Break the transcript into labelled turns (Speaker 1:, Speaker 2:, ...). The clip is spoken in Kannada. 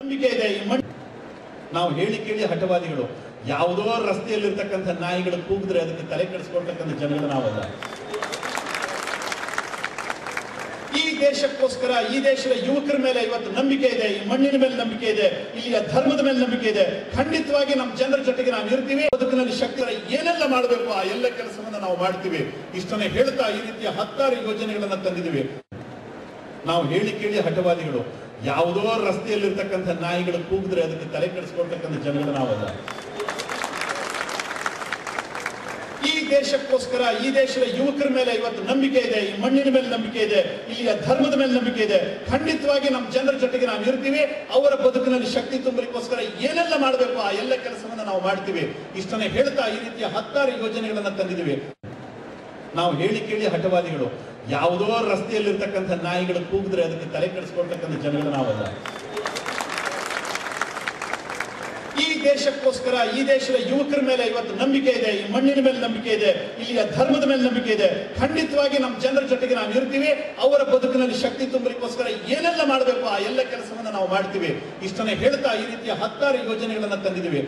Speaker 1: ನಂಬಿಕೆ ಇದೆ ಈ ಮಣ್ಣು. ನಾವು ಹೇಳಿ ಕೇಳಿ ಹಠವಾದಿಗಳು. ಯಾವುದೋ ರಸ್ತೆಯಲ್ಲಿರ್ತಕ್ಕಂಥ ನಾಯಿಗಳು ಕೂಗಿದ್ರೆ ಅದಕ್ಕೆ ತಲೆ ಕೆಡಿಸ್ಕೊಳ್ತಕ್ಕಂಥ ಜನಗಳು ನಾವಲ್ಲ. ಈ ದೇಶಕ್ಕೋಸ್ಕರ ಈ ದೇಶದ ಯುವಕರ ಮೇಲೆ ಇವತ್ತು ನಂಬಿಕೆ ಇದೆ, ಈ ಮಣ್ಣಿನ ಮೇಲೆ ನಂಬಿಕೆ ಇದೆ, ಇಲ್ಲಿಯ ಧರ್ಮದ ಮೇಲೆ ನಂಬಿಕೆ ಇದೆ. ಖಂಡಿತವಾಗಿ ನಮ್ಮ ಜನರ ಜೊತೆಗೆ ನಾವು ಇರ್ತೀವಿ. ಬದುಕಿನಲ್ಲಿ ಶಕ್ತಿ ಏನೆಲ್ಲ ಮಾಡಬೇಕು ಆ ಎಲ್ಲ ಕೆಲಸವನ್ನ ನಾವು ಮಾಡ್ತೀವಿ. ಇಷ್ಟನ್ನೇ ಹೇಳ್ತಾ ಈ ರೀತಿಯ 10 ಯೋಜನೆಗಳನ್ನ ತಂದಿದ್ದೀವಿ. ನಾವು ಹೇಳಿ ಕೇಳಿ ಹಠವಾದಿಗಳು. ಯಾವುದೋ ರಸ್ತೆಯಲ್ಲಿರ್ತಕ್ಕಂಥ ನಾಯಿಗಳು ಕೂಗಿದ್ರೆ ಅದಕ್ಕೆ ತಲೆ ಕೆಡಿಸ್ಕೊಳ್ತಕ್ಕಂಥ ಜನಗಳು ನಾವಲ್ಲ. ಈ ದೇಶಕ್ಕೋಸ್ಕರ ಈ ದೇಶದ ಯುವಕರ ಮೇಲೆ ಇವತ್ತು ನಂಬಿಕೆ ಇದೆ, ಈ ಮಣ್ಣಿನ ಮೇಲೆ ನಂಬಿಕೆ ಇದೆ, ಇಲ್ಲಿಯ ಧರ್ಮದ ಮೇಲೆ ನಂಬಿಕೆ ಇದೆ. ಖಂಡಿತವಾಗಿ ನಮ್ಮ ಜನರ ಜೊತೆಗೆ ನಾವು ಇರ್ತೀವಿ. ಅವರ ಬದುಕಿನಲ್ಲಿ ಶಕ್ತಿ ತುಂಬಲಿಕ್ಕೋಸ್ಕರ ಏನೆಲ್ಲ ಮಾಡಬೇಕು ಆ ಎಲ್ಲ ಕೆಲಸವನ್ನ ನಾವು ಮಾಡ್ತೀವಿ. ಇಷ್ಟನ್ನೇ ಹೇಳ್ತಾ ಈ ರೀತಿಯ 10 ಯೋಜನೆಗಳನ್ನ ತಂದಿದ್ದೀವಿ. ನಾವು ಹೇಳಿ ಕೇಳಿ ಹಠವಾದಿಗಳು. ಯಾವುದೋ ರಸ್ತೆಯಲ್ಲಿರ್ತಕ್ಕಂಥ ನಾಯಿಗಳು ಕೂಗಿದ್ರೆ ಅದಕ್ಕೆ ತಲೆ ಕೆಡಿಸ್ಕೊಳ್ತಕ್ಕಂಥ ಜನಗಳು ನಾವಲ್ಲ. ಈ ದೇಶಕ್ಕೋಸ್ಕರ ಈ ದೇಶದ ಯುವಕರ ಮೇಲೆ ಇವತ್ತು ನಂಬಿಕೆ ಇದೆ, ಈ ಮಣ್ಣಿನ ಮೇಲೆ ನಂಬಿಕೆ ಇದೆ, ಇಲ್ಲಿಯ ಧರ್ಮದ ಮೇಲೆ ನಂಬಿಕೆ ಇದೆ. ಖಂಡಿತವಾಗಿ ನಮ್ಮ ಜನರ ಜೊತೆಗೆ ನಾವು ಇರ್ತೀವಿ. ಅವರ ಬದುಕಿನಲ್ಲಿ ಶಕ್ತಿ ತುಂಬಲಿಕ್ಕೋಸ್ಕರ ಏನೆಲ್ಲ ಮಾಡಬೇಕು ಆ ಎಲ್ಲ ಕೆಲಸವನ್ನ ನಾವು ಮಾಡ್ತೀವಿ. ಇಷ್ಟನ್ನೇ ಹೇಳ್ತಾ ಈ ರೀತಿಯ 10 ಯೋಜನೆಗಳನ್ನ ತಂದಿದ್ದೀವಿ.